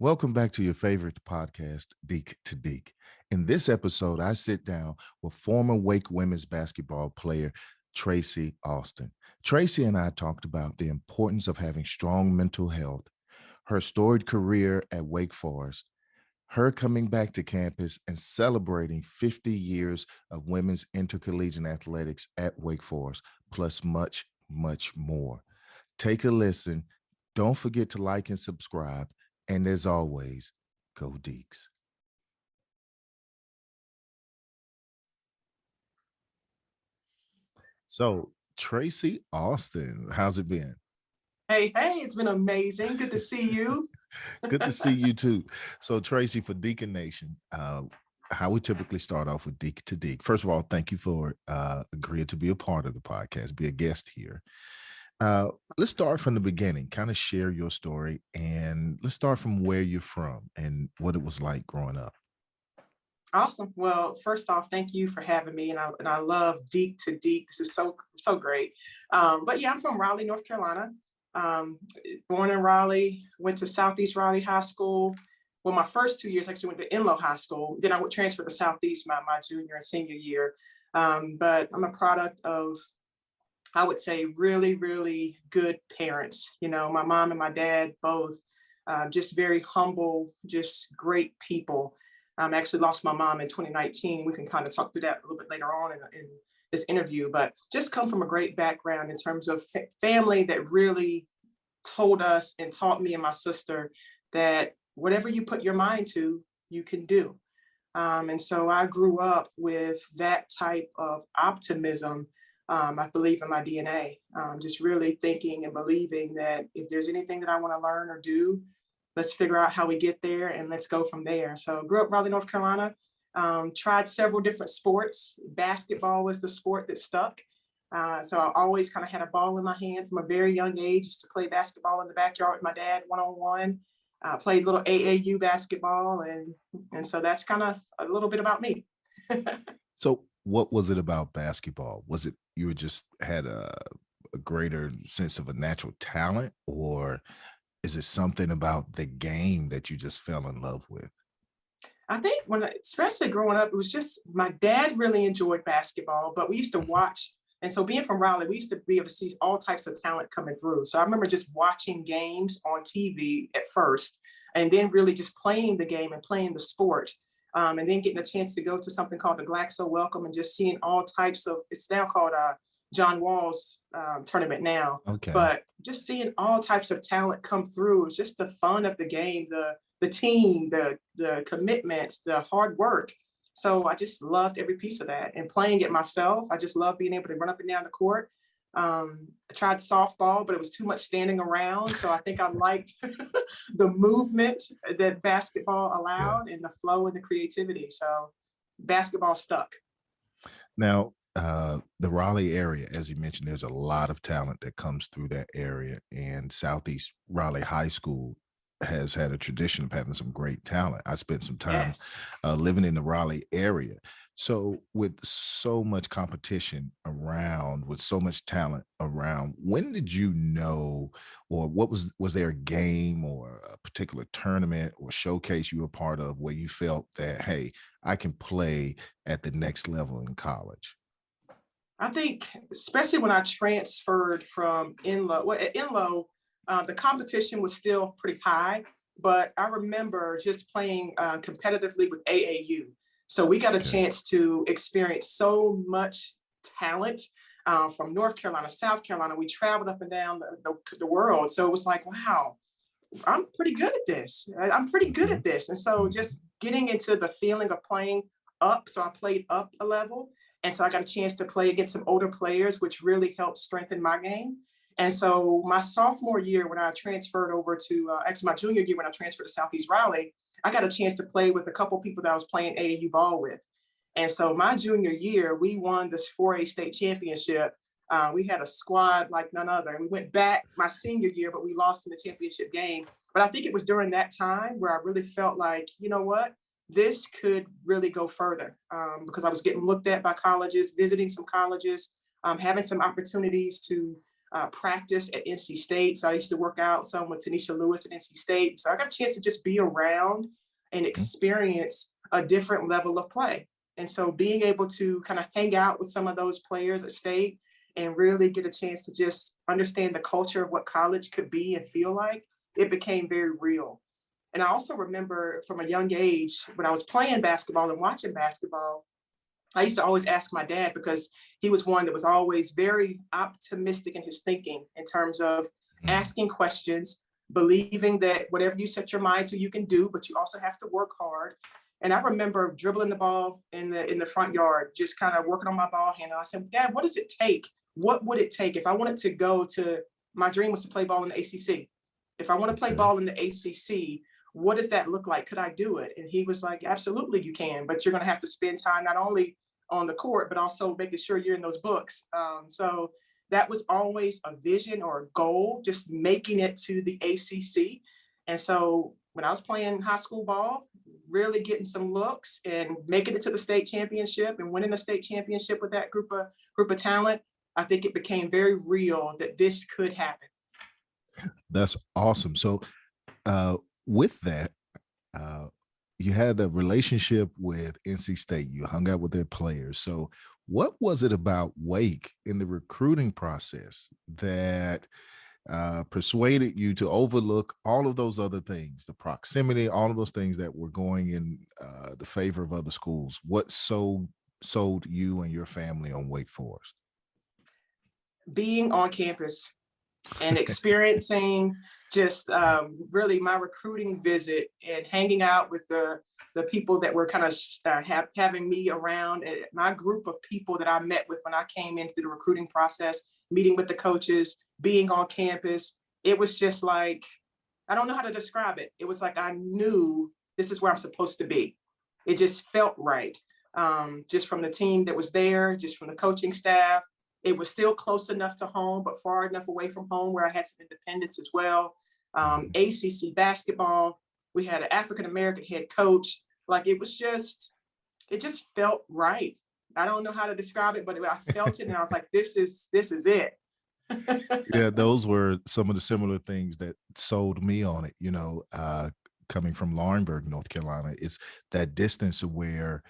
Welcome back to your favorite podcast, Deac2Deac. In this episode, I sit down with former Wake women's basketball player Tracy Alston. Tracy and I talked about the importance of having strong mental health, her storied career at Wake Forest, her coming back to campus and celebrating 50 years of women's intercollegiate athletics at Wake Forest, plus much, much more. Take a listen. Don't forget to like and subscribe. And as always, go Deacs. So, Tracy Alston, how's it been? Hey, hey, it's been amazing. Good to see you. Good to see you too. So, Tracy, for Deacon Nation, how we typically start off with Deac2Deac. First of all, thank you for agreeing to be a part of the podcast, be a guest here. Let's start from the beginning, kind of share your story, and let's start from where you're from and what it was like growing up. Awesome. Well, first off, thank you for having me, and I love Deac2Deac. This is so great. But yeah, I'm from Raleigh, North Carolina. Um, Born in Raleigh, went to Southeast Raleigh High School. Well, my first 2 years actually went to Enloe High School. Then I would transfer to Southeast my junior and senior year. But I'm a product of, I would say, really, really good parents. You know, my mom and my dad both just very humble, just great people. I actually lost my mom in 2019. We can kind of talk through that a little bit later on in this interview, but just come from a great background in terms of family that really told us and taught me and my sister that whatever you put your mind to, you can do. And so I grew up with that type of optimism. I believe in my DNA, just really thinking and believing that if there's anything that I want to learn or do, let's figure out how we get there and let's go from there. So grew up Raleigh, North Carolina, tried several different sports. Basketball was the sport that stuck. So I always kind of had a ball in my hand from a very young age. Used to play basketball in the backyard with my dad, one-on-one. Played little AAU basketball, and so that's kind of a little bit about me. So, what was it about basketball? Was it you just had a greater sense of a natural talent, or is it something about the game that you just fell in love with? I think especially growing up, it was just my dad really enjoyed basketball, but we used to Mhm. watch. And so being from Raleigh, we used to be able to see all types of talent coming through. So I remember just watching games on TV at first, and then really just playing the game and playing the sport. And then getting a chance to go to something called the Glaxo Welcome and just seeing all types of, it's now called John Wall's tournament now, Okay. but just seeing all types of talent come through. It's just the fun of the game, the team, the commitment, the hard work. So I just loved every piece of that. And playing it myself, I just love being able to run up and down the court. I tried softball, but it was too much standing around. So I think I liked the movement that basketball Yeah. allowed and the flow and the creativity. So basketball stuck. Now, the Raleigh area, as you mentioned, there's a lot of talent that comes through that area, and Southeast Raleigh High School has had a tradition of having some great talent. I spent some time Yes. living in the Raleigh area. So, with so much competition around, with so much talent around, when did you know, or what was there a game or a particular tournament or showcase you were part of where you felt that, hey, I can play at the next level in college? I think, especially when I transferred from Enloe, well, at Enloe, the competition was still pretty high, but I remember just playing competitively with AAU. So we got a Okay. chance to experience so much talent from North Carolina, South Carolina. We traveled up and down the world. So it was like, wow, I'm pretty good at this. I'm pretty good Mhm. at this. And so Mhm. just getting into the feeling of playing up. So I played up a level. And so I got a chance to play against some older players, which really helped strengthen my game. And so my sophomore year, when I transferred over to, actually my junior year, when I transferred to Southeast Raleigh, I got a chance to play with a couple people that I was playing AAU ball with. And so my junior year, we won this 4A state championship. We had a squad like none other. And we went back my senior year, but we lost in the championship game. But I think it was during that time where I really felt like, you know what, this could really go further, because I was getting looked at by colleges, visiting some colleges, having some opportunities to practice at NC State. So I used to work out some with Tanisha Lewis at NC State. So I got a chance to just be around and experience a different level of play. And so being able to kind of hang out with some of those players at State and really get a chance to just understand the culture of what college could be and feel like, it became very real. And I also remember from a young age when I was playing basketball and watching basketball, I used to always ask my dad, because he was one that was always very optimistic in his thinking in terms of asking questions, believing that whatever you set your mind to, you can do, but you also have to work hard. And I remember dribbling the ball in the front yard, just kind of working on my ball handle. I said, Dad, what does it take? What would it take if I wanted to go to, my dream was to play ball in the ACC. If I want to play ball in the ACC, what does that look like? Could I do it? And he was like, absolutely you can, but you're going to have to spend time not only on the court, but also making sure you're in those books. So that was always a vision or a goal, just making it to the ACC. And so when I was playing high school ball, really getting some looks and making it to the state championship and winning the state championship with that group of talent, I think it became very real that this could happen. That's awesome. So with that, you had a relationship with NC State. You hung out with their players. So what was it about Wake in the recruiting process that persuaded you to overlook all of those other things, the proximity, all of those things that were going in the favor of other schools? What sold you and your family on Wake Forest? Being on campus and experiencing just really my recruiting visit and hanging out with the people that were kind of having me around, my group of people that I met with when I came in through the recruiting process, meeting with the coaches, being on campus. It was just like, I don't know how to describe it. It was like I knew this is where I'm supposed to be. It just felt right. Just from the team that was there, just from the coaching staff. It was still close enough to home, but far enough away from home where I had some independence as well. ACC basketball, we had an African-American head coach. Like it just felt right. I don't know how to describe it, but I felt it and I was like, this is it. Yeah, those were some of the similar things that sold me on it, coming from Laurinburg, North Carolina. It's that distance where,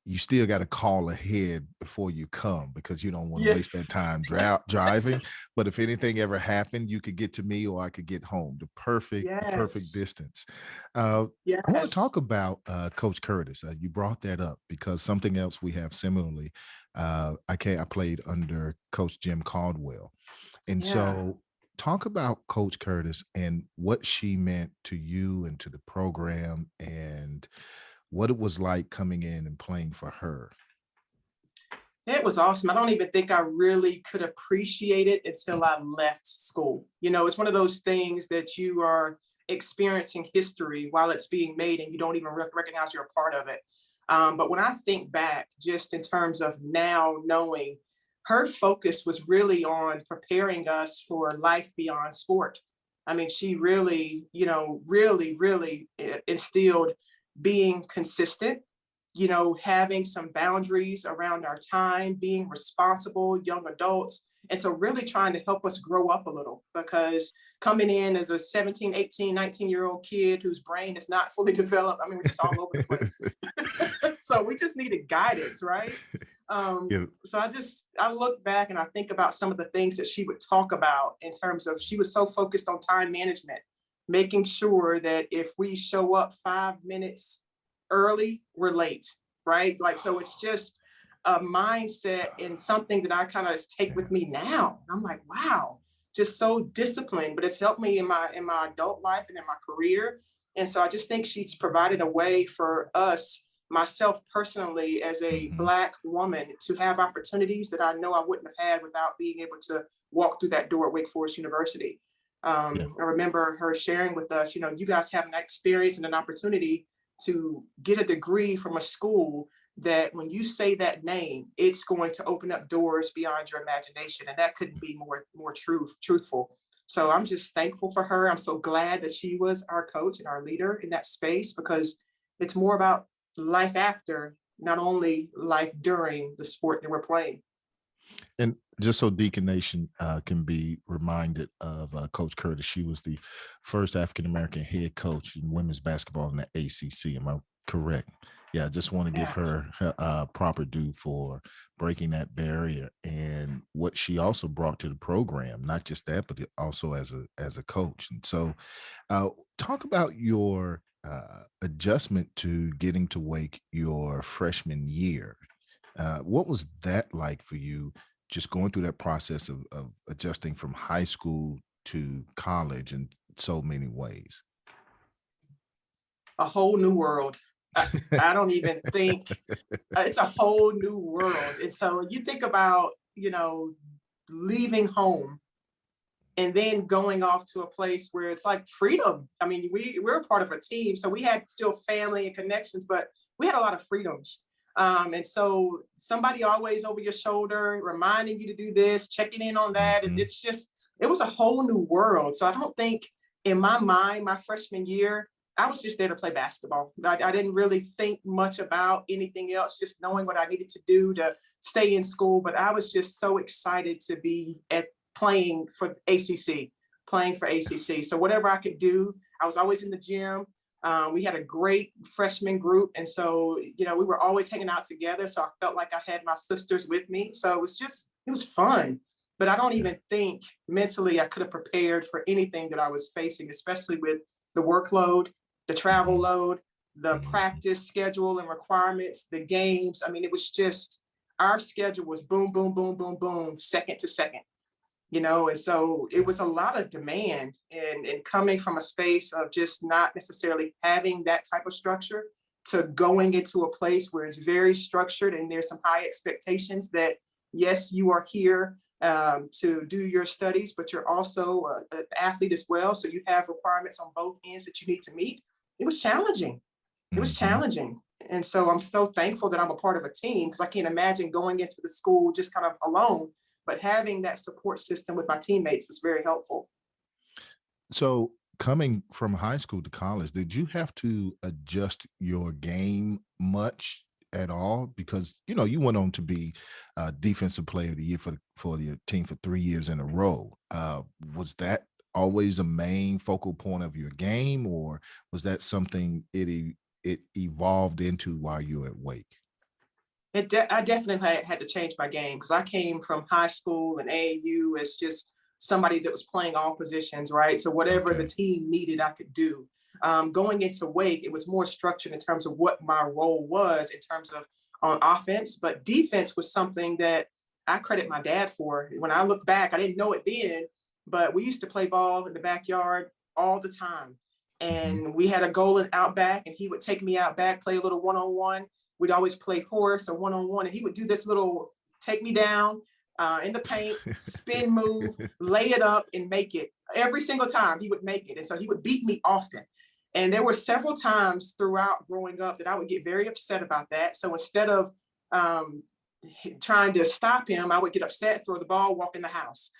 you still got to call ahead before you come because you don't want to waste that time driving. But if anything ever happened, you could get to me or I could get home. The perfect distance. I want to talk about Coach Curtis. You brought that up because something else we have similarly. I played under Coach Jim Caldwell. And so talk about Coach Curtis and what she meant to you and to the program and what it was like coming in and playing for her. It was awesome. I don't even think I really could appreciate it until I left school. It's one of those things that you are experiencing history while it's being made and you don't even recognize you're a part of it. But when I think back, just in terms of now knowing, her focus was really on preparing us for life beyond sport. I mean, she really, really instilled being consistent, having some boundaries around our time, being responsible young adults. And so really trying to help us grow up a little, because coming in as a 17, 18, 19-year-old kid whose brain is not fully developed, I mean, we're just all over the place. So we just needed guidance, right? So I look back and I think about some of the things that she would talk about in terms of, she was so focused on time management, making sure that if we show up 5 minutes early, we're late, right? Like, so it's just a mindset and something that I kind of take with me now. I'm like, wow, just so disciplined, but it's helped me in my adult life and in my career. And so I just think she's provided a way for us, myself personally, as a Black woman, to have opportunities that I know I wouldn't have had without being able to walk through that door at Wake Forest University. I remember her sharing with us, you guys have an experience and an opportunity to get a degree from a school that when you say that name, it's going to open up doors beyond your imagination. And that couldn't be more truthful. So I'm just thankful for her. I'm so glad that she was our coach and our leader in that space, because it's more about life after, not only life during the sport that we're playing. And Just so Deacon Nation can be reminded of Coach Curtis. She was the first African-American head coach in women's basketball in the ACC. Am I correct? Yeah, I just want to give Yeah. her proper due for breaking that barrier and what she also brought to the program, not just that, but also as a coach. And so talk about your adjustment to getting to Wake your freshman year. What was that like for you, just going through that process of adjusting from high school to college in so many ways? A whole new world. I don't even think it's a whole new world. And so you think about, leaving home and then going off to a place where it's like freedom. I mean, we're a part of a team, so we had still family and connections, but we had a lot of freedoms. And so somebody always over your shoulder, reminding you to do this, checking in on that. And Mhm. it's just, it was a whole new world. So I don't think in my mind, my freshman year, I was just there to play basketball. I didn't really think much about anything else, just knowing what I needed to do to stay in school. But I was just so excited to be at playing for ACC, playing for ACC. So whatever I could do, I was always in the gym. We had a great freshman group. And so, we were always hanging out together. So I felt like I had my sisters with me. So it was fun. But I don't even think mentally I could have prepared for anything that I was facing, especially with the workload, the travel Mhm. load, the Mhm. practice schedule and requirements, the games. I mean, it was just, our schedule was boom, boom, boom, boom, boom, second to second. And so it was a lot of demand, and coming from a space of just not necessarily having that type of structure to going into a place where it's very structured and there's some high expectations that, yes, you are here to do your studies, but you're also an athlete as well. So you have requirements on both ends that you need to meet. It was challenging. It was Mhm. challenging. And so I'm so thankful that I'm a part of a team, because I can't imagine going into the school just kind of alone, but having that support system with my teammates was very helpful. So coming from high school to college, did you have to adjust your game much at all? Because you went on to be defensive player of the year for your team for 3 years in a row. Was that always a main focal point of your game, or was that something it evolved into while you were at Wake? I definitely had to change my game, because I came from high school and AAU as just somebody that was playing all positions, right? So whatever the Okay. team needed, I could do. Going into Wake, it was more structured in terms of what my role was in terms of on offense, but defense was something that I credit my dad for. When I look back, I didn't know it then, but we used to play ball in the backyard all the time. Hmm. And we had a goal in out back, and he would take me out back, play a little one-on-one. We'd always play horse or one-on-one, and he would do this little take me down in the paint, spin move, lay it up, and make it. Every single time he would make it. And so he would beat me often. And there were several times throughout growing up that I would get very upset about that. So instead of um, trying to stop him, I would get upset, throw the ball, walk in the house.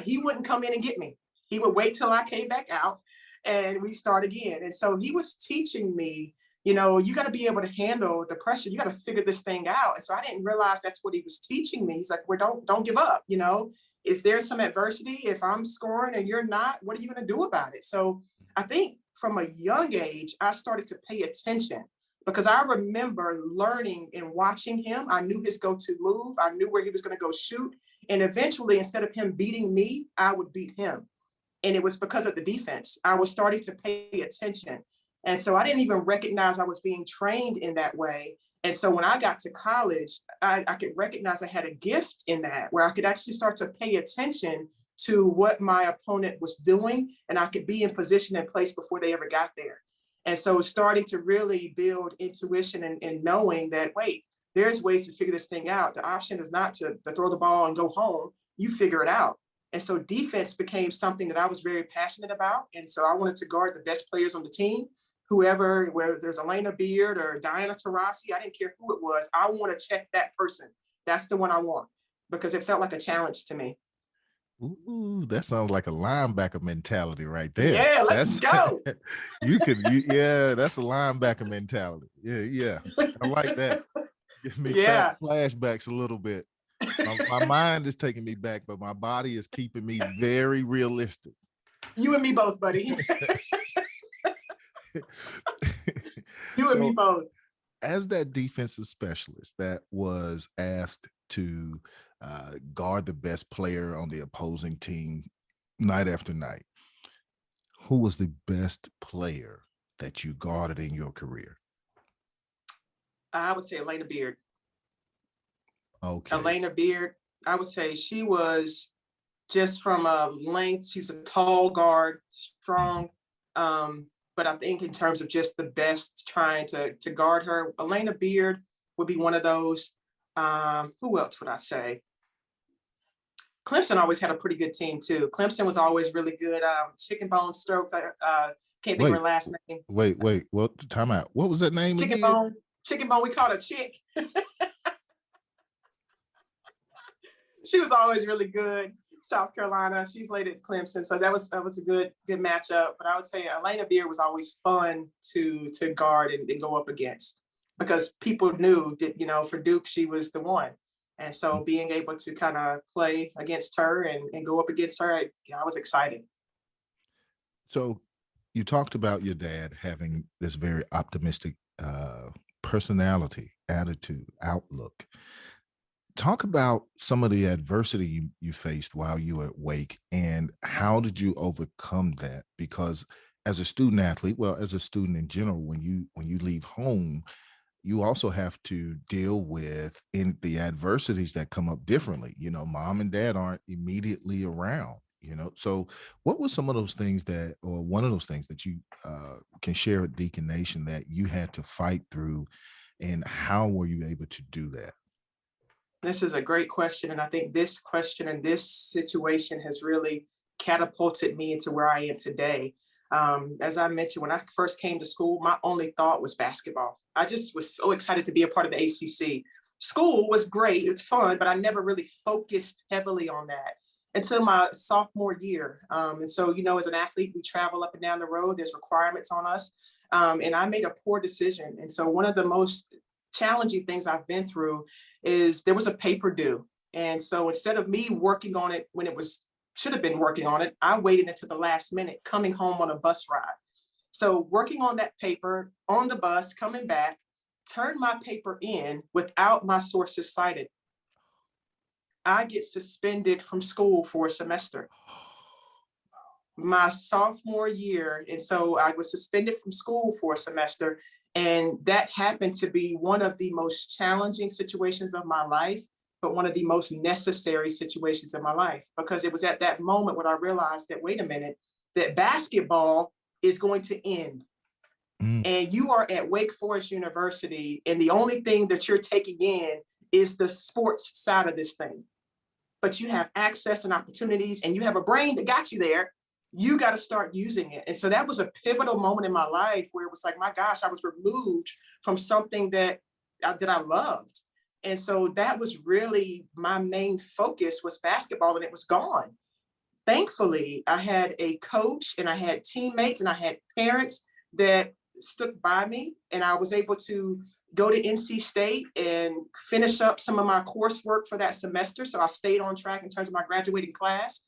He wouldn't come in and get me. He would wait till I came back out and we start again. And so he was teaching me, you got to be able to handle the pressure. You got to figure this thing out. And so I didn't realize that's what he was teaching me. He's like, well, don't give up. If there's some adversity, if I'm scoring and you're not, what are you going to do about it? So I think from a young age, I started to pay attention, because I remember learning and watching him. I knew his go-to move. I knew where he was going to go shoot. And eventually, instead of him beating me, I would beat him. And it was because of the defense. I was starting to pay attention. And so I didn't even recognize I was being trained in that way. And so when I got to college, I could recognize I had a gift in that, where I could actually start to pay attention to what my opponent was doing, and I could be in position and place before they ever got there. And so starting to really build intuition and knowing that, wait, there's ways to figure this thing out. The option is not to throw the ball and go home. You figure it out. And so defense became something that I was very passionate about. And so I wanted to guard the best players on the team. Whoever, whether there's Elena Beard or Diana Taurasi, I didn't care who it was. I want to check that person. That's the one I want, because it felt like a challenge to me. Ooh, that sounds like a linebacker mentality right there. Yeah, let's That's go. yeah, that's a linebacker mentality. Yeah, yeah. I like that. Give me Yeah. flashbacks a little bit. My mind is taking me back, but my body is keeping me very realistic. You and me both, buddy. You and me So, both. as that defensive specialist that was asked to guard the best player on the opposing team night after night, who was the best player that you guarded in your career? I would say Elena Beard. Okay. Elena Beard, I would say she was just from a length, she's a tall guard, strong. But I think in terms of just the best trying to guard her, Elena Beard would be one of those. Who else would I say? Clemson always had a pretty good team too. Clemson was always really good. Chicken Bone Stokes, I can't think of Wait, her last name. wait. Well, time out. What was that name Chicken again? Bone, Chicken Bone, we called her Chick. She was always really good. South Carolina, she played at Clemson, so that was a good matchup. But I would say Elena Beard was always fun to guard and go up against, because people knew that, you know, for Duke she was the one, and so being able to kind of play against her and go up against her, I was excited. So you talked about your dad having this very optimistic personality, attitude, outlook. Talk about some of the adversity you faced while you were at Wake, and how did you overcome that? Because as a student athlete, well, as a student in general, when you leave home, you also have to deal with in the adversities that come up differently. You know, mom and dad aren't immediately around. You know, so what were some of those things that, or one of those things that you can share with Deacon Nation that you had to fight through, and how were you able to do that? This is a great question. And I think this question and this situation has really catapulted me into where I am today. As I mentioned, when I first came to school, my only thought was basketball. I just was so excited to be a part of the ACC. School was great, it's fun, but I never really focused heavily on that until my sophomore year. And so, you know, as an athlete, we travel up and down the road, there's requirements on us. And I made a poor decision. And so, one of the most challenging things I've been through is there was a paper due. And so instead of me working on it when it was should have been working on it, I waited until the last minute, coming home on a bus ride. So working on that paper on the bus, coming back, turned my paper in without my sources cited. I get suspended from school for a semester. My sophomore year. And so I was suspended from school for a semester. And that happened to be one of the most challenging situations of my life, but one of the most necessary situations in my life, because it was at that moment when I realized that, wait a minute, that basketball is going to end. And you are at Wake Forest University, and the only thing that you're taking in is the sports side of this thing. But you have access and opportunities, and you have a brain that got you there. You got to start using it. And so that was a pivotal moment in my life where it was like, my gosh, I was removed from something that I loved. And so that was really my main focus, was basketball, and it was gone. Thankfully, I had a coach and I had teammates and I had parents that stuck by me, and I was able to go to NC State and finish up some of my coursework for that semester. So I stayed on track in terms of my graduating class.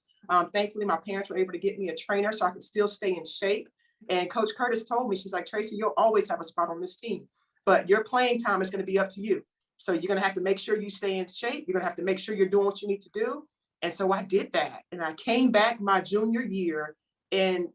Thankfully, my parents were able to get me a trainer so I could still stay in shape. And Coach Curtis told me, she's like, Tracy, you'll always have a spot on this team, but your playing time is going to be up to you. So you're going to have to make sure you stay in shape. You're going to have to make sure you're doing what you need to do. And so I did that. And I came back my junior year, and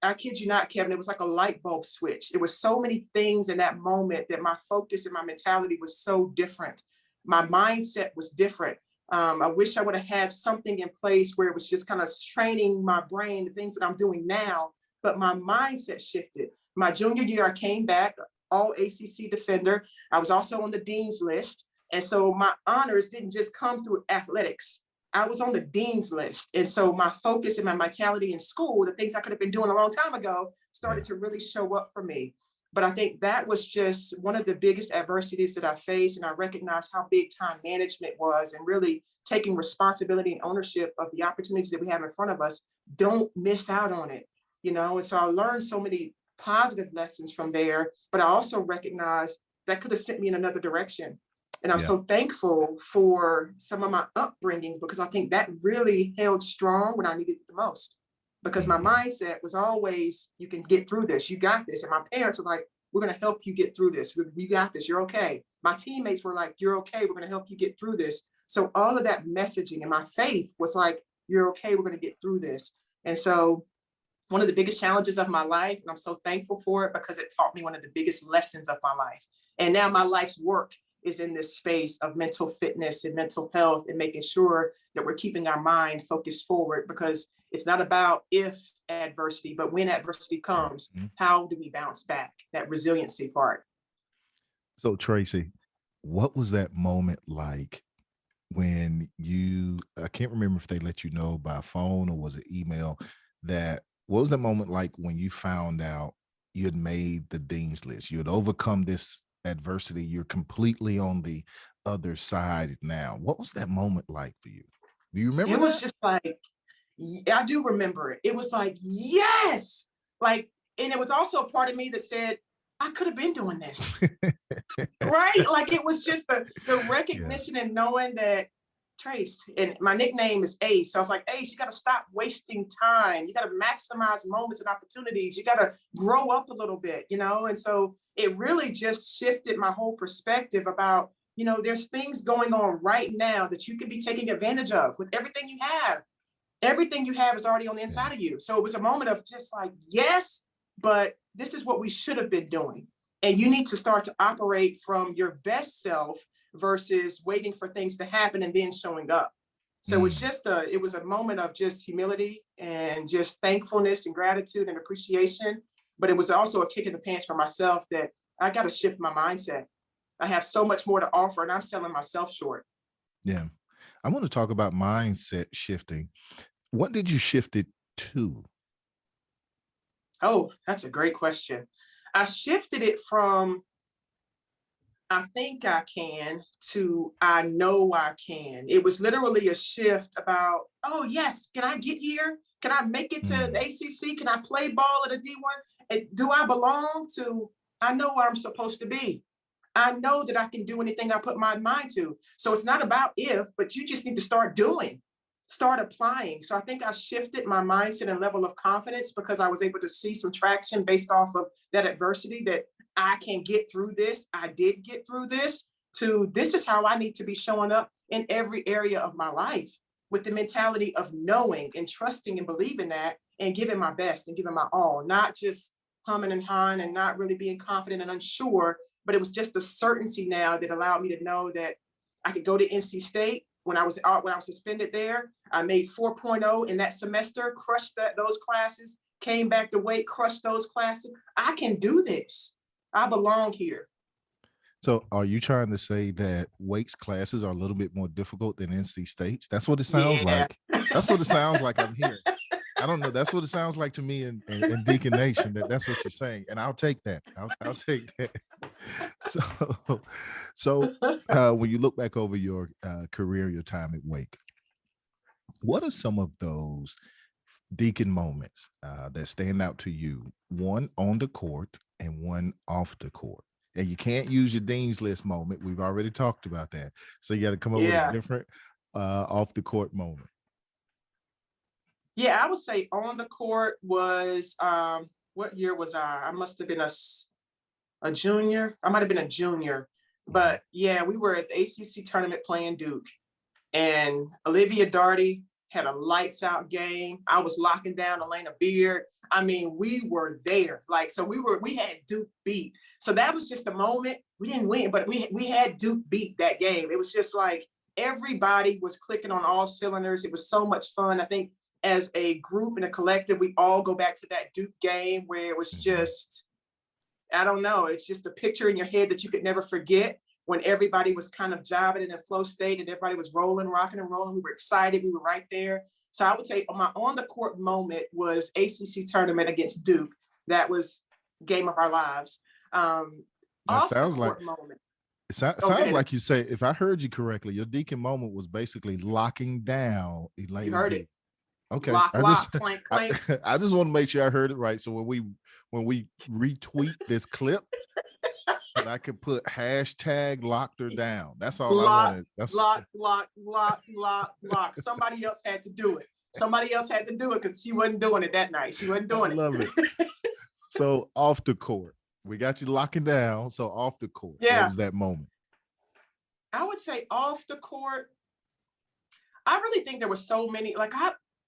I kid you not, Kevin, it was like a light bulb switch. It was so many things in that moment that my focus and my mentality was so different. My mindset was different. I wish I would have had something in place where it was just kind of training my brain, the things that I'm doing now, but my mindset shifted. My junior year, I came back, all ACC defender. I was also on the dean's list. And so my honors didn't just come through athletics. I was on the dean's list. And so my focus and my vitality in school, the things I could have been doing a long time ago, started to really show up for me. But I think that was just one of the biggest adversities that I faced. And I recognized how big time management was, and really taking responsibility and ownership of the opportunities that we have in front of us. Don't miss out on it, you know? And so I learned so many positive lessons from there, but I also recognized that could have sent me in another direction. And I'm Yeah. so thankful for some of my upbringing, because I think that really held strong when I needed it the most. Because my Mhm. mindset was always, you can get through this, you got this. And my parents were like, we're going to help you get through this. You got this, you're okay. My teammates were like, you're okay, we're going to help you get through this. So all of that messaging and my faith was like, you're okay, we're going to get through this. And so one of the biggest challenges of my life, and I'm so thankful for it because it taught me one of the biggest lessons of my life. And now my life's work is in this space of mental fitness and mental health, and making sure that we're keeping our mind focused forward, because it's not about if adversity, but when adversity comes, Mhm. how do we bounce back? That resiliency part. So Tracy, what was that moment like when you, I can't remember if they let you know by phone or was it email, that what was that moment like when you found out you had made the dean's list, you had overcome this adversity, you're completely on the other side now? What was that moment like for you? Do you remember It was that? just like, I do remember it. It was like, yes, like, and it was also a part of me that said, I could have been doing this. Right? Like, it was just the Yeah. recognition and knowing that Trace, and my nickname is Ace. So I was like, Ace, you got to stop wasting time. You got to maximize moments and opportunities. You got to grow up a little bit, you know? And so it really just shifted my whole perspective about, there's things going on right now that you can be taking advantage of with everything you have. Everything you have is already on the Yeah. inside of you. So it was a moment of just like, yes, but this is what we should have been doing. And you need to start to operate from your best self versus waiting for things to happen and then showing up. So it's Mm. just it was a moment of just humility and just thankfulness and gratitude and appreciation. But it was also a kick in the pants for myself that I got to shift my mindset. I have so much more to offer and I'm selling myself short. Yeah. I want to talk about mindset shifting. What did you shift it to? Oh, that's a great question. I shifted it from I think I can to I know I can. It was literally a shift about, oh, yes, can I get here? Can I make it to the Mm. ACC? Can I play ball at a D1? Do I belong to? I know where I'm supposed to be. I know that I can do anything I put my mind to. So it's not about if, but you just need to start doing, start applying. So I think I shifted my mindset and level of confidence because I was able to see some traction based off of that adversity, that I can get through this. I did get through this, to this is how I need to be showing up in every area of my life, with the mentality of knowing and trusting and believing that and giving my best and giving my all, not just humming and hawing and not really being confident and unsure, but it was just the certainty now that allowed me to know that I could go to NC State. When I was suspended there, I made 4.0 in that semester, crushed those classes, came back to Wake, crushed those classes. I can do this. I belong here. So are you trying to say that Wake's classes are a little bit more difficult than NC State's? That's what it sounds Yeah. like. That's what it sounds like I'm hearing. I don't know. That's what it sounds like to me in Deacon Nation. That's what you're saying, and I'll take that. I'll take that. So, when you look back over your career, your time at Wake, what are some of those Deacon moments that stand out to you? One on the court and one off the court. And you can't use your Dean's List moment. We've already talked about that. So you got to come up with a Yeah. different off the court moment. Yeah, I would say on the court was what year was I? I must have been a junior. I might have been a junior. Mhm. But yeah, we were at the ACC tournament playing Duke, and Olivia Darty had a lights out game. I was locking down Elena Beard. I mean, we were there. Like, so we had Duke beat. So that was just a moment. We didn't win, but we had Duke beat that game. It was just like everybody was clicking on all cylinders. It was so much fun. I think as a group and a collective, we all go back to that Duke game where it was Mhm. just, I don't know, it's just a picture in your head that you could never forget, when everybody was kind of jiving in a flow state and everybody was rolling, rocking and rolling. We were excited. We were right there. So I would say my on the court moment was ACC tournament against Duke. That was game of our lives. That Off the sounds like court moment. Oh, go sounds ahead. like you say, if I heard you correctly, your Deacon moment was basically locking down You Elena heard B. it. Okay, Lock, I just lock, clank, I, clank. I just want to make sure I heard it right. So when we retweet this clip, and I could put hashtag locked her down. That's all I Lock, wanted. That's lock, lock, lock, lock, lock. Somebody else had to do it. Somebody else had to do it because she wasn't doing it that night. She wasn't I doing love it. it. So off the court, we got you locking down. So off the court, what Yeah. was that moment? I would say off the court, I really think there were so many,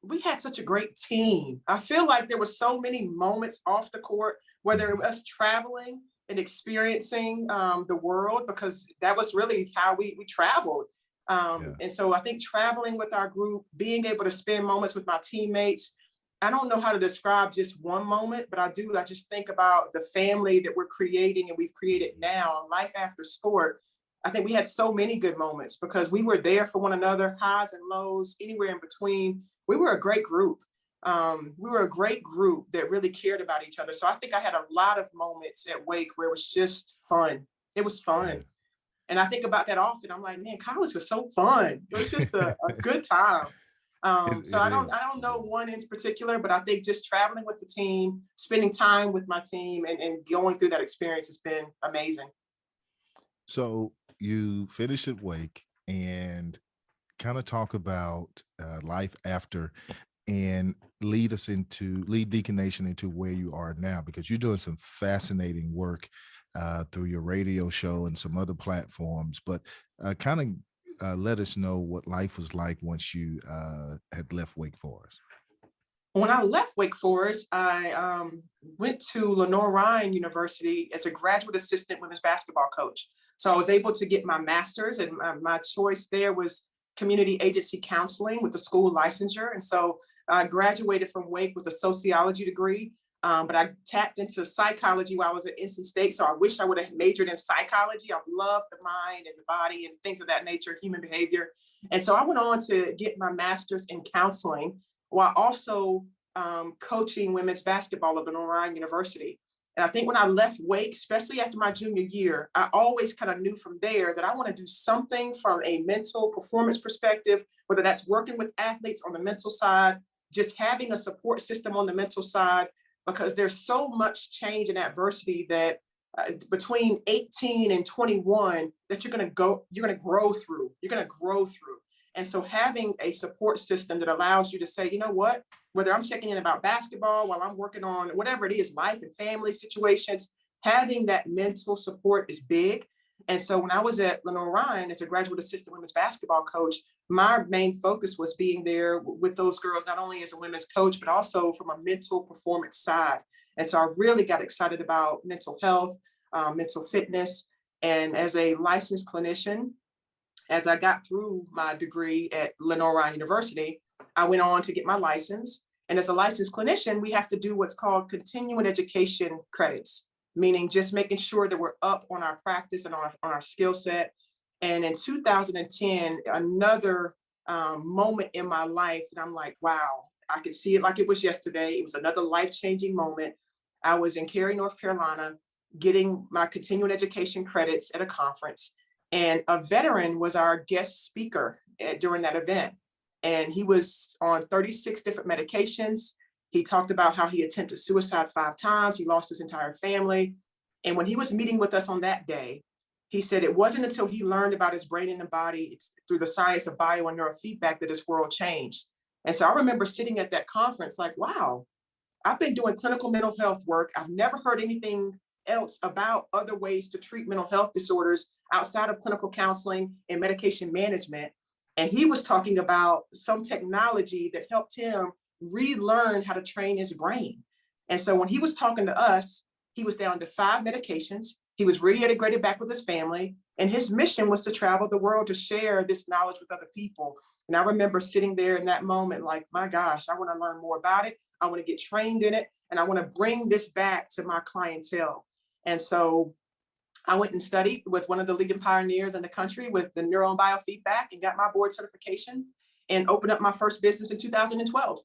we had such a great team. I feel like there were so many moments off the court, whether it was us traveling and experiencing the world, because that was really how we traveled. And so I think traveling with our group, being able to spend moments with my teammates, I don't know how to describe just one moment, but I just think about the family that we're creating and we've created now, life after sport. I think we had so many good moments because we were there for one another, highs and lows, anywhere in between. We were a great group. We were a great group that really cared about each other. So I think I had a lot of moments at Wake where it was just fun. It was fun. Yeah. And I think about that often. I'm like, man, college was so fun. It was just a good time. So I don't know one in particular, but I think just traveling with the team, spending time with my team and going through that experience has been amazing. So you finish at Wake and kind of talk about life after and lead Deacon Nation into where you are now, because you're doing some fascinating work through your radio show and some other platforms. But kind of let us know what life was like once you had left Wake Forest. When I left Wake Forest, I went to Lenoir-Rhyne University as a graduate assistant women's basketball coach. So I was able to get my master's, and my choice there was community agency counseling with the school licensure. And so I graduated from Wake with a sociology degree, but I tapped into psychology while I was at NC State. So I wish I would have majored in psychology. I love the mind and the body and things of that nature, human behavior. And so I went on to get my master's in counseling while also coaching women's basketball at Lenoir-Rhyne University. And I think when I left Wake, especially after my junior year, I always kind of knew from there that I want to do something from a mental performance perspective, whether that's working with athletes on the mental side, just having a support system on the mental side, because there's so much change and adversity that between 18 and 21 that you're going to grow through. And so having a support system that allows you to say, you know what, whether I'm checking in about basketball while I'm working on whatever it is, life and family situations, having that mental support is big. And so when I was at Lenoir-Rhyne as a graduate assistant women's basketball coach, my main focus was being there with those girls, not only as a women's coach, but also from a mental performance side. And so I really got excited about mental health, mental fitness. And as a licensed clinician, as I got through my degree at Lenoir-Rhyne University, I went on to get my license. And as a licensed clinician, we have to do what's called continuing education credits, meaning just making sure that we're up on our practice and on our skill set. And in 2010, another moment in my life that I'm like, wow, I could see it like it was yesterday. It was another life-changing moment. I was in Cary, North Carolina, getting my continuing education credits at a conference. And a veteran was our guest speaker during that event. And he was on 36 different medications. He talked about how he attempted suicide 5 times. He lost his entire family. And when he was meeting with us on that day, he said it wasn't until he learned about his brain and the body through the science of bio and neurofeedback that his world changed. And so I remember sitting at that conference like, wow, I've been doing clinical mental health work. I've never heard anything else about other ways to treat mental health disorders outside of clinical counseling and medication management. And he was talking about some technology that helped him relearn how to train his brain. And so when he was talking to us, he was down to 5 medications. He was reintegrated back with his family. And his mission was to travel the world to share this knowledge with other people. And I remember sitting there in that moment, like, my gosh, I want to learn more about it. I want to get trained in it. And I want to bring this back to my clientele. And so I went and studied with one of the leading pioneers in the country with the neuro and biofeedback and got my board certification and opened up my first business in 2012.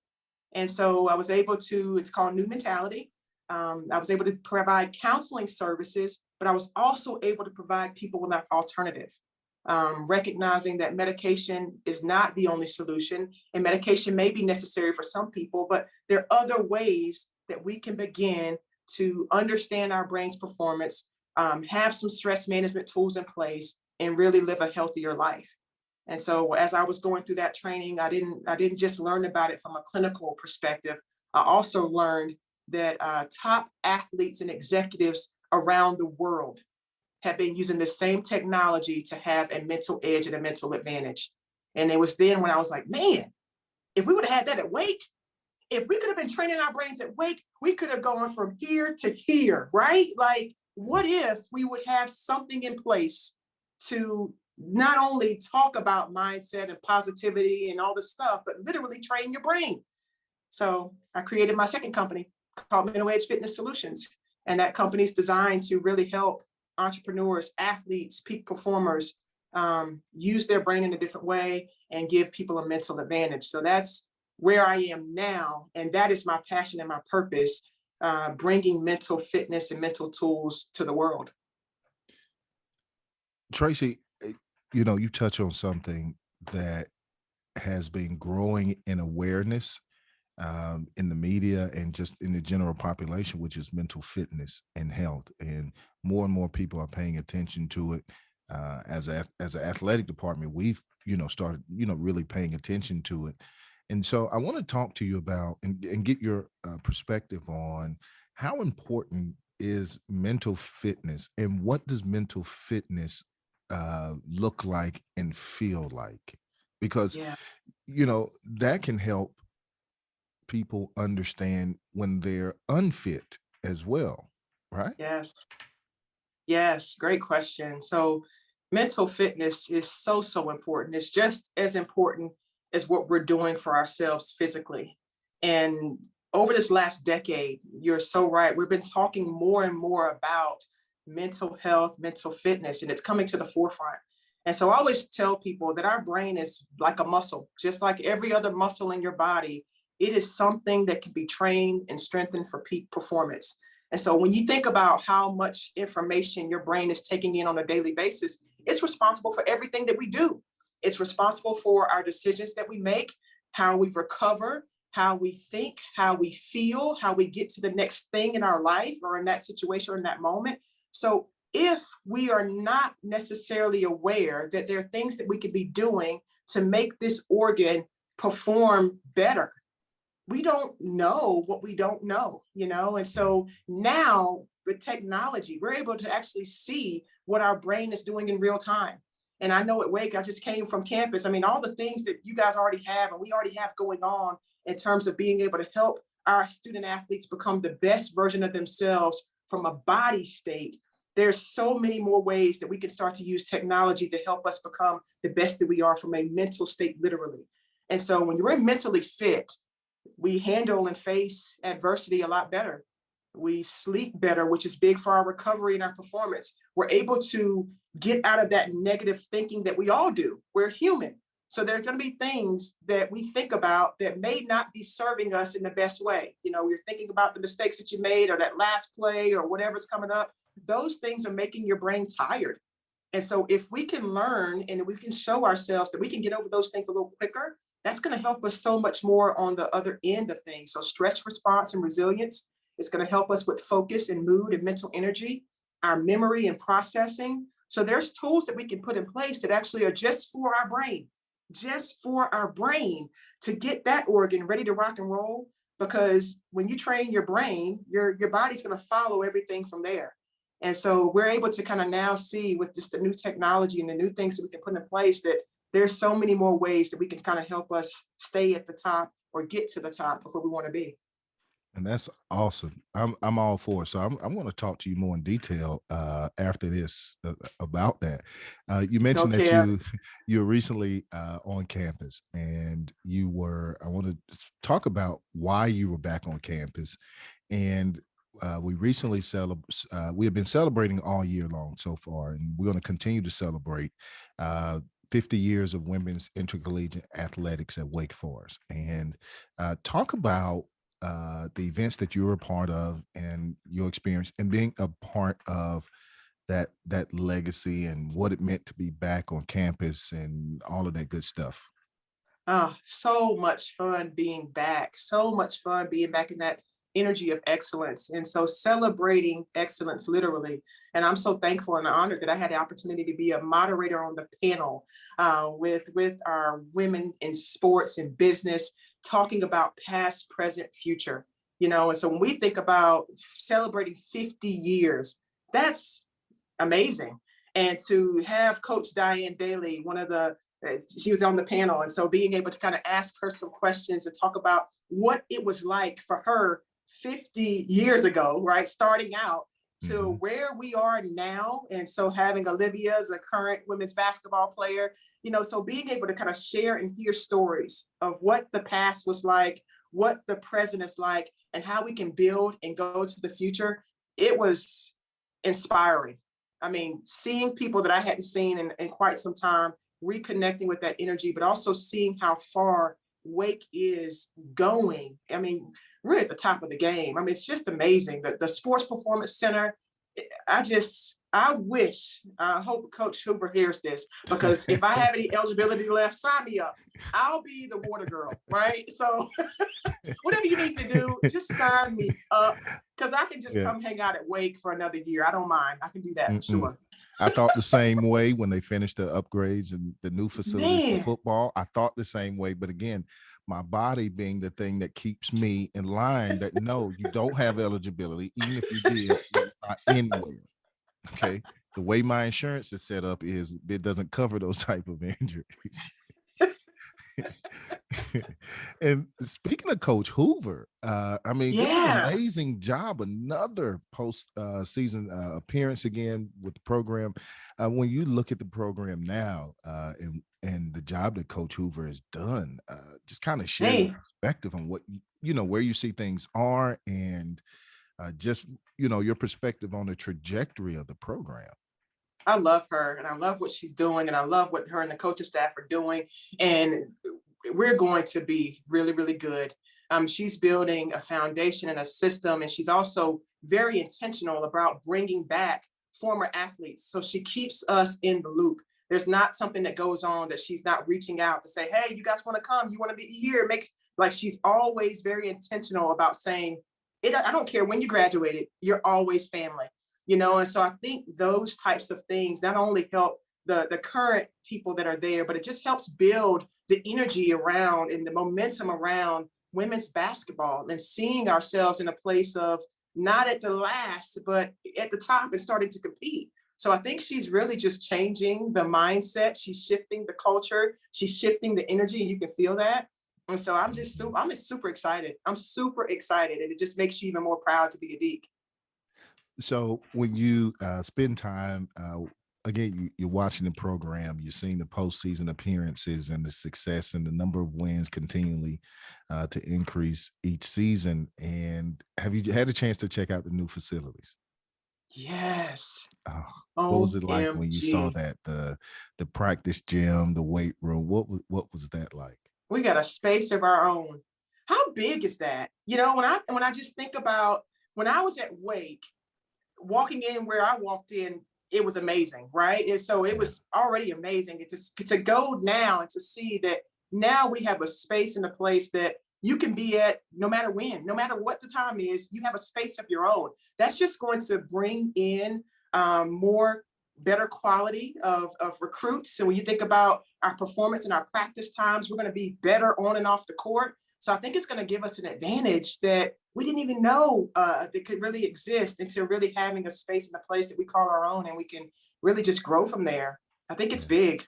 And so I was able to, it's called New Mentality. I was able to provide counseling services, but I was also able to provide people with an alternative, recognizing that medication is not the only solution, and medication may be necessary for some people, but there are other ways that we can begin to understand our brain's performance, have some stress management tools in place, and really live a healthier life. And so as I was going through that training, I didn't just learn about it from a clinical perspective. I also learned that top athletes and executives around the world have been using the same technology to have a mental edge and a mental advantage. And it was then when I was like, man, if we would have had that at Wake, if we could have been training our brains at Wake, we could have gone from here to here, right? Like, what if we would have something in place to not only talk about mindset and positivity and all this stuff, but literally train your brain? So I created my second company called Mental Edge Fitness Solutions. And that company is designed to really help entrepreneurs, athletes, peak performers use their brain in a different way and give people a mental advantage. So that's where I am now. And that is my passion and my purpose, bringing mental fitness and mental tools to the world. Tracy, you touch on something that has been growing in awareness in the media and just in the general population, which is mental fitness and health. And more people are paying attention to it. As an athletic department, we've started really paying attention to it. And so I want to talk to you about and get your perspective on how important is mental fitness, and what does mental fitness look like and feel like? Because Yeah. that can help people understand when they're unfit as well, right? Yes. Yes. Great question. So mental fitness is so, so important. It's just as important as what we're doing for ourselves physically. And over this last decade, you're so right. We've been talking more and more about mental health, mental fitness, and it's coming to the forefront. And so I always tell people that our brain is like a muscle, just like every other muscle in your body. It is something that can be trained and strengthened for peak performance. And so when you think about how much information your brain is taking in on a daily basis, it's responsible for everything that we do. It's responsible for our decisions that we make, how we recover, how we think, how we feel, how we get to the next thing in our life or in that situation or in that moment. So if we are not necessarily aware that there are things that we could be doing to make this organ perform better, we don't know what we don't know, And so now with technology, we're able to actually see what our brain is doing in real time. And I know at Wake, I just came from campus. I mean, all the things that you guys already have and we already have going on in terms of being able to help our student athletes become the best version of themselves from a body state. There's so many more ways that we can start to use technology to help us become the best that we are from a mental state, literally. And so when you're mentally fit, we handle and face adversity a lot better. We sleep better, which is big for our recovery and our performance. We're able to get out of that negative thinking that we all do. We're human. So there are going to be things that we think about that may not be serving us in the best way. You're thinking about the mistakes that you made or that last play or whatever's coming up. Those things are making your brain tired. And so if we can learn and we can show ourselves that we can get over those things a little quicker, that's going to help us so much more on the other end of things. So stress response and resilience is going to help us with focus and mood and mental energy, our memory and processing. So there's tools that we can put in place that actually are just for our brain to get that organ ready to rock and roll. Because when you train your brain, your body's going to follow everything from there. And so we're able to kind of now see with just the new technology and the new things that we can put in place that there's so many more ways that we can kind of help us stay at the top or get to the top of where we want to be. And that's awesome. I'm all for it. So I'm going to talk to you more in detail after this about that. You mentioned that Okay. you were recently on campus, and I want to talk about why you were back on campus. And we recently we have been celebrating all year long so far, and we're going to continue to celebrate 50 years of women's intercollegiate athletics at Wake Forest, and talk about the events that you were a part of and your experience and being a part of that legacy and what it meant to be back on campus and all of that good stuff. Oh, so much fun being back. So much fun being back in that energy of excellence. And so celebrating excellence, literally. And I'm so thankful and honored that I had the opportunity to be a moderator on the panel with our women in sports and business, talking about past, present, future. And so when we think about celebrating 50 years, that's amazing. And to have Coach Diane Daly, she was on the panel. And so being able to kind of ask her some questions and talk about what it was like for her 50 years ago, right? Starting out to where we are now. And so having Olivia as a current women's basketball player, so being able to kind of share and hear stories of what the past was like, what the present is like, and how we can build and go to the future, it was inspiring. I mean, seeing people that I hadn't seen in quite some time, reconnecting with that energy, but also seeing how far Wake is going. I mean, we're at the top of the game. I mean, it's just amazing. The Sports Performance Center, I hope Coach Hoover hears this, because if I have any eligibility left, sign me up. I'll be the water girl, right? So whatever you need to do, just sign me up, because I can just come hang out at Wake for another year. I don't mind. I can do that for sure. I thought the same way when they finished the upgrades and the new facilities for football. I thought the same way, but again, my body being the thing that keeps me in line, that no, you don't have eligibility. Even if you did, you're not anywhere. Okay. The way my insurance is set up is it doesn't cover those type of injuries. And speaking of Coach Hoover, I mean, just an amazing job. Another post season appearance again with the program. When you look at the program now, and the job that Coach Hoover has done, just kind of share your perspective on what where you see things are, and just your perspective on the trajectory of the program. I love her, and I love what she's doing, and I love what her and the coaching staff are doing. And we're going to be really, really good. She's building a foundation and a system, and she's also very intentional about bringing back former athletes. So she keeps us in the loop. There's not something that goes on that she's not reaching out to say, hey, you guys want to come? You want to be here? She's always very intentional about saying, I don't care when you graduated, you're always family. And so I think those types of things not only help the current people that are there, but it just helps build the energy around and the momentum around women's basketball, and seeing ourselves in a place of not at the last, but at the top and starting to compete. So I think she's really just changing the mindset. She's shifting the culture. She's shifting the energy, and you can feel that. And so I'm super excited. I'm super excited. And it just makes you even more proud to be a Deac. So when you spend time, again, you're watching the program, you're seeing the postseason appearances and the success and the number of wins continually to increase each season. And have you had a chance to check out the new facilities? Yes. What was it like when you saw that, the practice gym, the weight room? What was that like? We got a space of our own. How big is that? When I just think about when I was at Wake, walking in where I walked in, it was amazing, right? And so it was already amazing. To go now and to see that now we have a space and a place that you can be at no matter when, no matter what the time is, you have a space of your own. That's just going to bring in more better quality of recruits. So when you think about our performance and our practice times, we're going to be better on and off the court. So I think it's going to give us an advantage that we didn't even know that could really exist, until really having a space and a place that we call our own, and we can really just grow from there. I think it's big.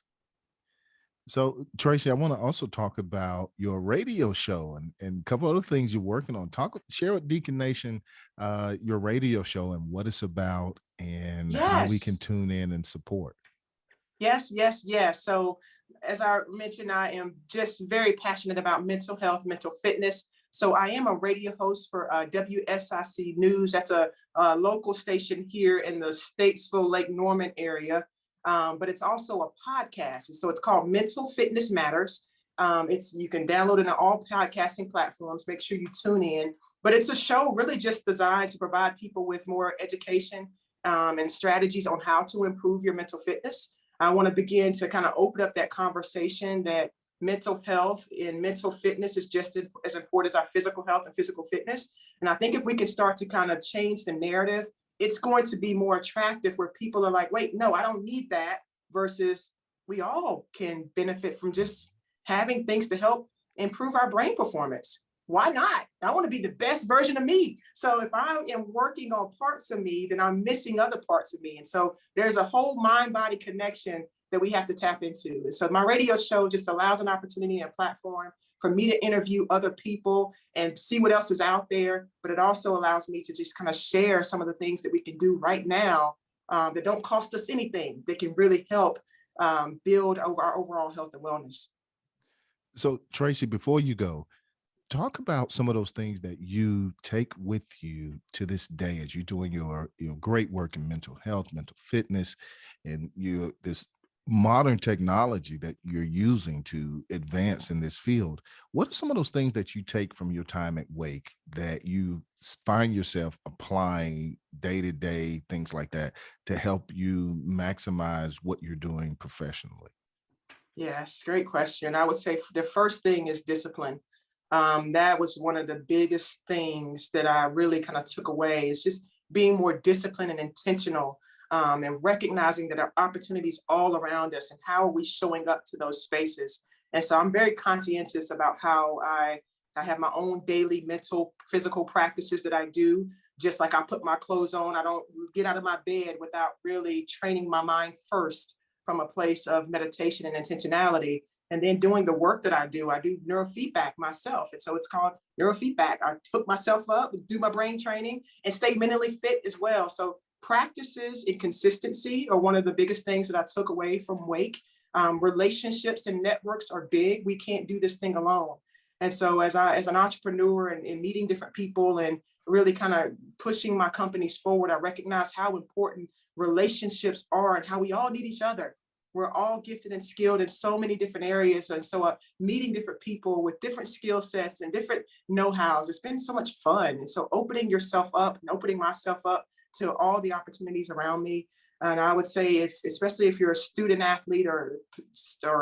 So Tracy, I want to also talk about your radio show and a couple other things you're working on. Share with Deacon Nation your radio show and what it's about, and how we can tune in and support. Yes. So as I mentioned, I am just very passionate about mental health, mental fitness. So I am a radio host for WSIC News. That's a local station here in the Statesville, Lake Norman area. But it's also a podcast. So it's called Mental Fitness Matters. You can download it on all podcasting platforms. Make sure you tune in. But it's a show really just designed to provide people with more education and strategies on how to improve your mental fitness. I want to begin to kind of open up that conversation that mental health and mental fitness is just as important as our physical health and physical fitness. And I think if we can start to kind of change the narrative, it's going to be more attractive where people are like, wait, no, I don't need that, versus we all can benefit from just having things to help improve our brain performance. Why not? I want to be the best version of me. So if I am working on parts of me, then I'm missing other parts of me. And so there's a whole mind-body connection that we have to tap into. And so my radio show just allows an opportunity and a platform for me to interview other people and see what else is out there. But it also allows me to just kind of share some of the things that we can do right now that don't cost us anything, that can really help build over our overall health and wellness. So, Tracy, before you go, talk about some of those things that you take with you to this day as you're doing your great work in mental health, mental fitness, and this modern technology that you're using to advance in this field. What are some of those things that you take from your time at Wake that you find yourself applying day to day, things like that, to help you maximize what you're doing professionally? Yes, great question. I would say the first thing is discipline. That was one of the biggest things that I really kind of took away, is just being more disciplined and intentional, and recognizing that our opportunities all around us and how are we showing up to those spaces. And so I'm very conscientious about how I have my own daily mental, physical practices that I do. Just like I put my clothes on, I don't get out of my bed without really training my mind first from a place of meditation and intentionality. And then doing the work that I do neurofeedback myself. And so it's called neurofeedback. I took myself up, do my brain training, and stay mentally fit as well. So practices and consistency are one of the biggest things that I took away from Wake. Relationships and networks are big. We can't do this thing alone. And so as an entrepreneur and meeting different people and really kind of pushing my companies forward, I recognize how important relationships are and how we all need each other. We're all gifted and skilled in so many different areas. And so meeting different people with different skill sets and different know-hows, it's been so much fun. And so opening yourself up and opening myself up to all the opportunities around me. And I would say, especially if you're a student athlete or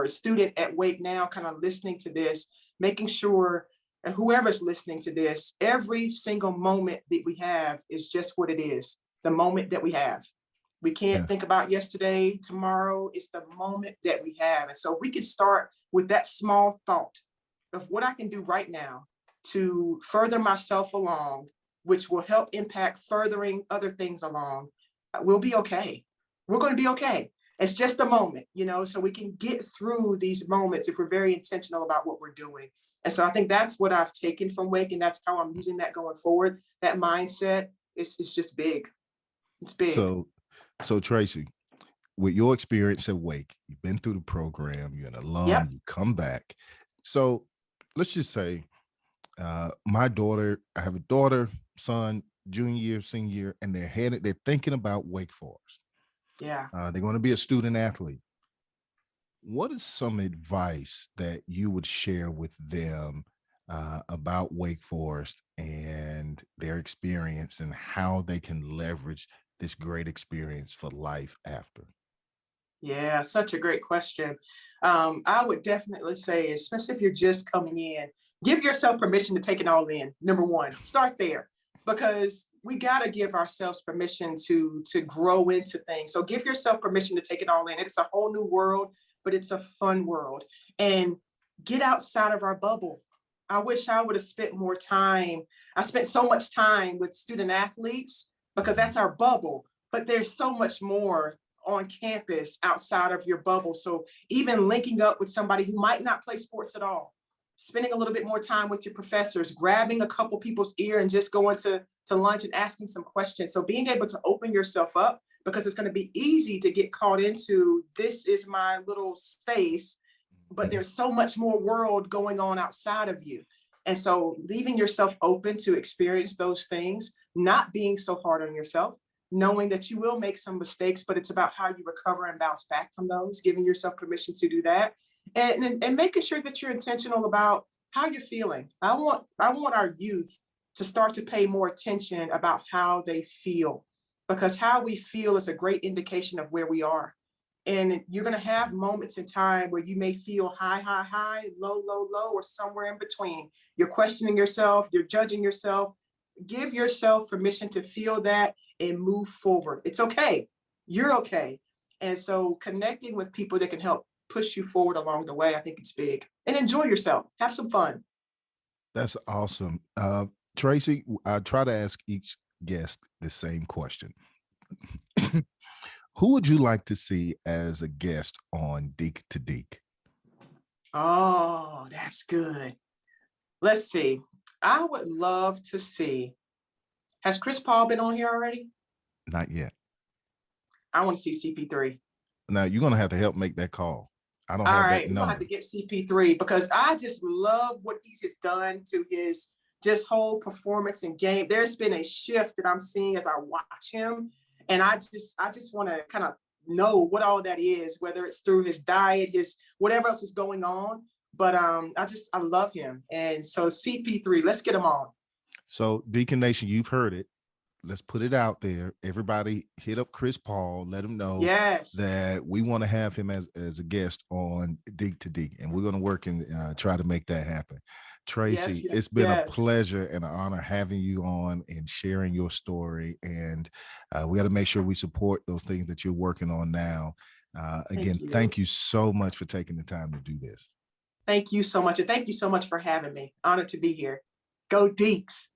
a student at Wake now, kind of listening to this, making sure, and whoever's listening to this, every single moment that we have is just what it is, the moment that we have. We can't Yeah. think about yesterday, tomorrow. It's the moment that we have. And so if we could start with that small thought of what I can do right now to further myself along, which will help impact furthering other things along, we'll be okay. We're going to be okay. It's just a moment, so we can get through these moments if we're very intentional about what we're doing. And so I think that's what I've taken from Wake, and that's how I'm using that going forward. That mindset is just big. It's big. So, so Tracy, with your experience at Wake, you've been through the program, you're an alum, Yep. you come back. So let's just say I have a daughter, son, junior year, senior year, and they're thinking about Wake Forest. Yeah. They're going to be a student athlete. What is some advice that you would share with them about Wake Forest and their experience and how they can leverage this great experience for life after? Yeah, such a great question. I would definitely say, especially if you're just coming in, give yourself permission to take it all in. Number one, start there, because we got to give ourselves permission to grow into things. So give yourself permission to take it all in. It's a whole new world, but it's a fun world. And get outside of our bubble. I wish I would have spent more time. I spent so much time with student athletes because Mhm. that's our bubble, but there's so much more on campus outside of your bubble. So even linking up with somebody who might not play sports at all, spending a little bit more time with your professors, grabbing a couple people's ear and just going to lunch and asking some questions. So being able to open yourself up, because it's going to be easy to get caught into, this is my little space, but there's so much more world going on outside of you. And so leaving yourself open to experience those things, not being so hard on yourself, knowing that you will make some mistakes, but it's about how you recover and bounce back from those, giving yourself permission to do that. And making sure that you're intentional about how you're feeling. I want our youth to start to pay more attention about how they feel, because how we feel is a great indication of where we are. And you're going to have moments in time where you may feel high, high, high, low, low, low, or somewhere in between. You're questioning yourself, you're judging yourself. Give yourself permission to feel that and move forward. It's okay. You're okay. And so connecting with people that can help push you forward along the way, I think it's big. And enjoy yourself. Have some fun. That's awesome. Tracy, I try to ask each guest the same question. Who would you like to see as a guest on Deac2Deac? Oh, that's good. Let's see. I would love to see. Has Chris Paul been on here already? Not yet. I want to see CP3. Now you're gonna have to help make that call. I don't All have right, that we're gonna number. have to get CP3 because I just love what he has done to his just whole performance and game. There's been a shift that I'm seeing as I watch him, and I just want to kind of know what all that is, whether it's through his diet, his whatever else is going on. But I love him, and so CP3, let's get him on. So Deacon Nation, you've heard it. Let's put it out there. Everybody hit up Chris Paul. Let him know Yes. that we want to have him as a guest on Deac2Deac, and we're going to work and try to make that happen. Tracy, Yes, it's been a yes. pleasure and an honor having you on and sharing your story. And we got to make sure we support those things that you're working on now. Again, thank you so much for taking the time to do this. Thank you so much. And thank you so much for having me. Honored to be here. Go Deacs.